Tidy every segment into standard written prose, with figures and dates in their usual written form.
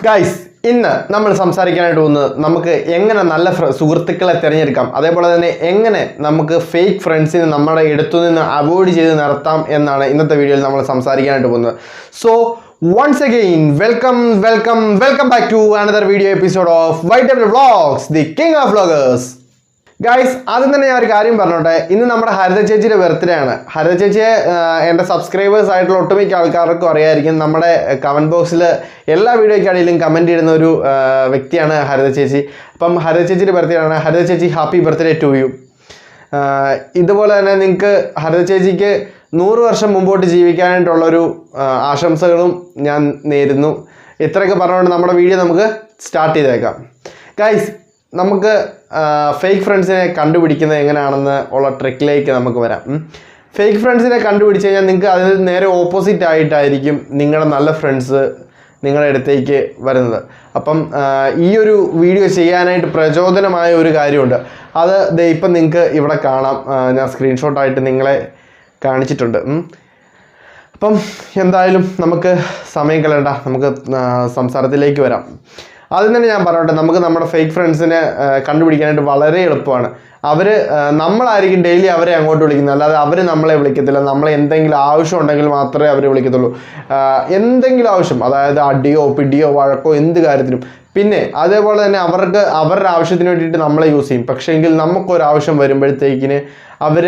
Guys, ഇന്ന് നമ്മൾ സംസാരിക്കാനായിട്ട് പോകുന്നത് നമുക്ക് എങ്ങനെ നല്ല സുഹൃത്തുക്കളെ തിരഞ്ഞെടുക്കാം, അതേപോലെ തന്നെ എങ്ങനെ നമുക്ക് ഫേക്ക് ഫ്രണ്ട്സിനെ നമ്മുടെ അടുത്തു നിന്ന് അവോയ്ഡ് ചെയ്ത് നിർത്താം എന്നാണ് ഇന്നത്തെ വീഡിയോയിൽ നമ്മൾ സംസാരിക്കാനായിട്ട് പോകുന്നത്. So once again, welcome back to another video episode of whitedevilvlogs, the king of vloggers. Guys, ആദ്യം തന്നെ ഞാൻ ഒരു കാര്യം പറഞ്ഞോട്ടെ. ഇന്ന് നമ്മുടെ ഹരിത ചേച്ചിയുടെ ബർത്ത്ഡേ ആണ്. ഹരിത ചേച്ചിയെ എൻ്റെ സബ്സ്ക്രൈബേഴ്സ് ആയിട്ടുള്ള ഒട്ടുമിക്ക ആൾക്കാർക്കും അറിയായിരിക്കും. നമ്മുടെ കമൻറ്റ് ബോക്സിൽ എല്ലാ വീഡിയോയ്ക്കാണെങ്കിലും കമൻറ്റ് ഇടുന്ന ഒരു വ്യക്തിയാണ് ഹരിത ചേച്ചി. അപ്പം ഹരിത ചേച്ചിയുടെ ബർത്ത്ഡേ ആണ്. ഹരിത ചേച്ചി ഹാപ്പി ബർത്ത്ഡേ ടു യു. ഇതുപോലെ തന്നെ നിങ്ങൾക്ക് ഹരിത ചേച്ചിക്ക് 100 വർഷം മുമ്പോട്ട് ജീവിക്കാനായിട്ടുള്ളൊരു ആശംസകളും ഞാൻ നേരുന്നു. ഇത്രയൊക്കെ പറഞ്ഞുകൊണ്ട് നമ്മുടെ വീഡിയോ നമുക്ക് സ്റ്റാർട്ട് ചെയ്തേക്കാം. ഗൈസ്, നമുക്ക് ഫേക്ക് ഫ്രണ്ട്സിനെ കണ്ടുപിടിക്കുന്നത് എങ്ങനെയാണെന്ന് ഉള്ള ട്രിക്കിലേക്ക് നമുക്ക് വരാം. ഫേക്ക് ഫ്രണ്ട്സിനെ കണ്ടുപിടിച്ച് കഴിഞ്ഞാൽ നിങ്ങൾക്ക് അതിന് നേരെ ഓപ്പോസിറ്റ് ആയിട്ടായിരിക്കും നിങ്ങളുടെ നല്ല ഫ്രണ്ട്സ് നിങ്ങളുടെ അടുത്തേക്ക് വരുന്നത്. അപ്പം ഈ ഒരു വീഡിയോ ചെയ്യാനായിട്ട് പ്രചോദനമായ ഒരു കാര്യമുണ്ട്. അത് ഇപ്പം നിങ്ങൾക്ക് ഇവിടെ കാണാം. ഞാൻ സ്ക്രീൻഷോട്ടായിട്ട് നിങ്ങളെ കാണിച്ചിട്ടുണ്ട്. അപ്പം എന്തായാലും നമുക്ക് സമയം കളയണ്ട, നമുക്ക് സംസാരത്തിലേക്ക് വരാം. ആദ്യം തന്നെ ഞാൻ പറയട്ടെ, നമുക്ക് നമ്മുടെ ഫേക്ക് ഫ്രണ്ട്സിനെ കണ്ടുപിടിക്കാനായിട്ട് വളരെ എളുപ്പമാണ്. നമ്മളായിരിക്കും ഡെയിലി അവരെ അങ്ങോട്ട് വിളിക്കുന്നത്, അല്ലാതെ അവർ നമ്മളെ വിളിക്കത്തില്ല. നമ്മളെ എന്തെങ്കിലും ആവശ്യം ഉണ്ടെങ്കിൽ മാത്രമേ അവർ വിളിക്കത്തുള്ളൂ. എന്തെങ്കിലും ആവശ്യം, അതായത് അടിയോ പിടിയോ വഴക്കോ എന്ത് കാര്യത്തിനും. പിന്നെ അതേപോലെ തന്നെ അവരുടെ ആവശ്യത്തിന് വേണ്ടിയിട്ട് നമ്മളെ യൂസ് ചെയ്യും. പക്ഷേ എങ്കിൽ നമുക്കൊരാവശ്യം വരുമ്പോഴത്തേക്കിന് അവർ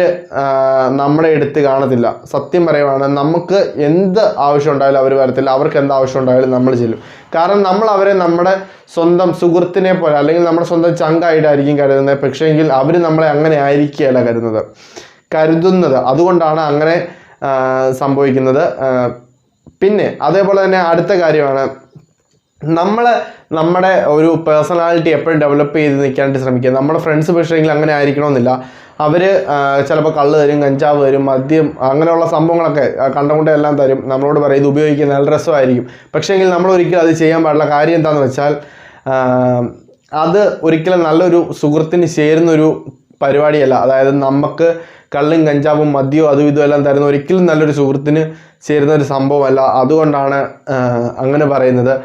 നമ്മളെ എടുത്ത് കാണത്തില്ല. സത്യം പറയുവാണ്, നമുക്ക് എന്ത് ആവശ്യം ഉണ്ടായാലും അവർ വരത്തില്ല. അവർക്ക് എന്ത് ആവശ്യം ഉണ്ടായാലും നമ്മൾ ചെല്ലും. കാരണം നമ്മൾ അവരെ നമ്മുടെ സ്വന്തം സുഹൃത്തിനെ പോലെ അല്ലെങ്കിൽ നമ്മുടെ സ്വന്തം ചങ്കായിട്ടായിരിക്കും കരുതുന്നത്. പക്ഷേ എങ്കിൽ അവർ നമ്മളെ അങ്ങനെ ആയിരിക്കുകയല്ല കരുതുന്നത്. അതുകൊണ്ടാണ് അങ്ങനെ സംഭവിക്കുന്നത്. പിന്നെ അതേപോലെ തന്നെ അടുത്ത കാര്യമാണ്, നമ്മുടെ ഒരു പേഴ്സണാലിറ്റി എപ്പോഴും ഡെവലപ്പ് ചെയ്ത് നിൽക്കാനായിട്ട് ശ്രമിക്കുക. നമ്മുടെ ഫ്രണ്ട്സ് പക്ഷേങ്കിൽ അങ്ങനെ ആയിരിക്കണമെന്നില്ല. അവർ ചിലപ്പോൾ കള്ള് തരും, കഞ്ചാവ് തരും, മദ്യം, അങ്ങനെയുള്ള സംഭവങ്ങളൊക്കെ കണ്ടുകൊണ്ടേ എല്ലാം തരും. നമ്മളോട് പറയും ഇത് ഉപയോഗിക്കാൻ നല്ല രസമായിരിക്കും. പക്ഷേങ്കിൽ നമ്മൾ ഒരിക്കലും അത് ചെയ്യാൻ പാടില്ല. കാര്യം എന്താണെന്ന് വെച്ചാൽ അത് ഒരിക്കലും നല്ലൊരു സുഹൃത്തിന് ചേരുന്നൊരു പരിപാടിയല്ല. അതായത് നമുക്ക് കള്ളും കഞ്ചാവും മദ്യവും അതും ഇതും എല്ലാം തരുന്ന ഒരിക്കലും നല്ലൊരു സുഹൃത്തിന് ചേരുന്ന ഒരു സംഭവമല്ല. അതുകൊണ്ടാണ് അങ്ങനെ പറയുന്നത്.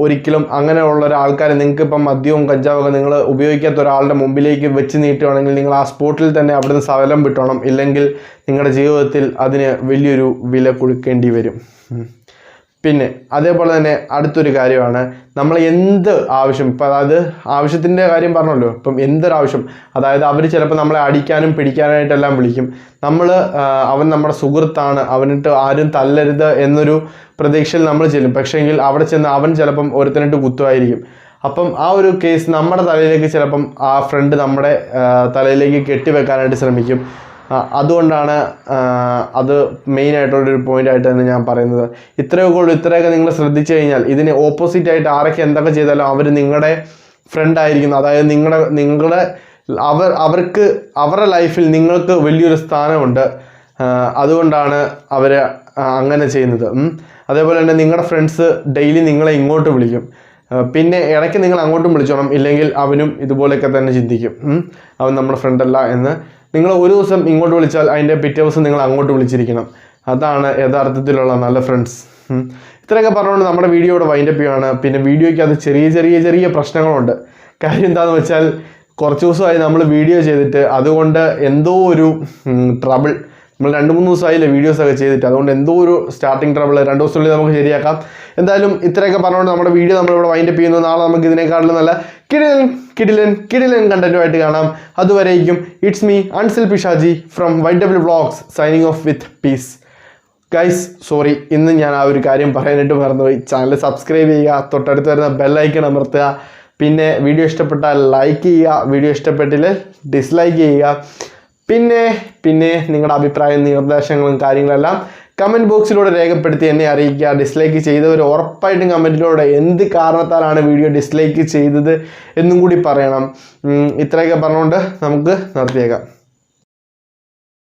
ഒരിക്കലും അങ്ങനെയുള്ള ഒരാൾക്കാരെ നിങ്ങൾക്ക് ഇപ്പം മദ്യവും കഞ്ചാവൊക്കെ നിങ്ങൾ ഉപയോഗിക്കാത്ത ഒരാളുടെ മുമ്പിലേക്ക് വെച്ച് നീട്ടുകയാണെങ്കിൽ നിങ്ങൾ ആ സ്പോട്ടിൽ തന്നെ അവിടുന്ന് സ്ഥലം വിട്ടോണം. ഇല്ലെങ്കിൽ നിങ്ങളുടെ ജീവിതത്തിൽ അതിന് വലിയൊരു വില കൊടുക്കേണ്ടി വരും. പിന്നെ അതേപോലെ തന്നെ അടുത്തൊരു കാര്യമാണ്, നമ്മൾ എന്ത് ആവശ്യം, ഇപ്പം അതായത് ആവശ്യത്തിൻ്റെ കാര്യം പറഞ്ഞല്ലോ. ഇപ്പം എന്തൊരാവശ്യം, അതായത് അവർ ചിലപ്പോൾ നമ്മളെ അടിക്കാനും പിടിക്കാനായിട്ടെല്ലാം വിളിക്കും. അവൻ നമ്മുടെ സുഹൃത്താണ്, അവനിട്ട് ആരും തല്ലരുത് എന്നൊരു പ്രതീക്ഷയിൽ നമ്മൾ ചെല്ലും. പക്ഷേങ്കിൽ അവിടെ ചെന്ന് അവൻ ചിലപ്പം ഒരുത്തനിട്ട് കുത്തുമായിരിക്കും. അപ്പം ആ ഒരു കേസ് നമ്മുടെ തലയിലേക്ക് ചിലപ്പം ആ ഫ്രണ്ട് നമ്മുടെ തലയിലേക്ക് കെട്ടിവെക്കാനായിട്ട് ശ്രമിക്കും. അതുകൊണ്ടാണ് അത് മെയിനായിട്ടുള്ളൊരു പോയിൻ്റായിട്ട് തന്നെ ഞാൻ പറയുന്നത്. ഇത്രയൊക്കെ നിങ്ങൾ ശ്രദ്ധിച്ചു കഴിഞ്ഞാൽ ഇതിന് ഓപ്പോസിറ്റായിട്ട് ആരൊക്കെ എന്തൊക്കെ ചെയ്താലും അവർ നിങ്ങളുടെ ഫ്രണ്ട് ആയിരിക്കുന്നു. അതായത് അവർക്ക് അവരുടെ ലൈഫിൽ നിങ്ങൾക്ക് വലിയൊരു സ്ഥാനമുണ്ട്. അതുകൊണ്ടാണ് അവർ അങ്ങനെ ചെയ്യുന്നത്. അതേപോലെ തന്നെ നിങ്ങളുടെ ഫ്രണ്ട്സ് ഡെയിലി നിങ്ങളെ ഇങ്ങോട്ട് വിളിക്കും. പിന്നെ ഇടയ്ക്ക് നിങ്ങൾ അങ്ങോട്ടും വിളിച്ചോണം. ഇല്ലെങ്കിൽ അവനും ഇതുപോലെയൊക്കെ തന്നെ ചിന്തിക്കും, അവൻ നമ്മുടെ ഫ്രണ്ടല്ല എന്ന്. നിങ്ങൾ ഒരു ദിവസം ഇങ്ങോട്ട് വിളിച്ചാൽ അതിൻ്റെ പിറ്റേ ദിവസം നിങ്ങൾ അങ്ങോട്ട് വിളിച്ചിരിക്കണം. അതാണ് യഥാർത്ഥത്തിലുള്ള നല്ല ഫ്രണ്ട്സ്. ഇത്രയൊക്കെ പറഞ്ഞുകൊണ്ട് നമ്മുടെ വീഡിയോ ഇവിടെ വൈൻഡപ്പ് ചെയ്യുകയാണ്. പിന്നെ വീഡിയോയ്ക്ക് അത് ചെറിയ പ്രശ്നങ്ങളുണ്ട്. കാര്യം എന്താണെന്ന് വെച്ചാൽ കുറച്ച് ദിവസമായി നമ്മൾ വീഡിയോ ചെയ്തിട്ട്, അതുകൊണ്ട് എന്തോ ഒരു ട്രബിൾ. നമ്മൾ 2-3 ദിവസമായില്ലേ വീഡിയോസൊക്കെ ചെയ്തിട്ട്, അതുകൊണ്ട് എന്തോ ഒരു സ്റ്റാർട്ടിങ് ട്രബിൾ. 2 ദിവസത്തിനുള്ളിൽ നമുക്ക് ശരിയാക്കാം. എന്തായാലും ഇത്രയൊക്കെ പറഞ്ഞുകൊണ്ട് നമ്മുടെ വീഡിയോ നമ്മളിവിടെ വൈൻഡപ്പ് ചെയ്യുന്നു. നാളെ നമുക്ക് ഇതിനേക്കാളും നല്ല കിടിലൻ കണ്ടന്റുമായിട്ട് കാണാം. അതുവരേക്കും it's me Ansil Pishaji from whitedevilvlogs signing off with peace. Guys, sorry, ഇന്ന് ഞാൻ ആ ഒരു കാര്യം പറയാനായിട്ട് മറന്നുപോയി. ചാനൽ സബ്സ്ക്രൈബ് ചെയ്യുക, തൊട്ടടുത്ത് വരുന്ന ബെല്ലൈക്കൺ അമർത്തുക. പിന്നെ വീഡിയോ ഇഷ്ടപ്പെട്ടാൽ ലൈക്ക് ചെയ്യുക, വീഡിയോ ഇഷ്ടപ്പെട്ടില്ല ഡിസ്ലൈക്ക് ചെയ്യുക. പിന്നെ നിങ്ങളുടെ അഭിപ്രായം, നിർദ്ദേശങ്ങളും കാര്യങ്ങളെല്ലാം കമൻറ്റ് ബോക്സിലൂടെ രേഖപ്പെടുത്തി എന്നെ അറിയിക്കുക. ഡിസ്ലൈക്ക് ചെയ്തവർ ഉറപ്പായിട്ടും കമൻറ്റിലൂടെ എന്ത് കാരണത്താലാണ് വീഡിയോ ഡിസ്ലൈക്ക് ചെയ്തത് എന്നും കൂടി പറയണം. ഇത്രയൊക്കെ പറഞ്ഞുകൊണ്ട് നമുക്ക് നിർത്തിയേക്കാം.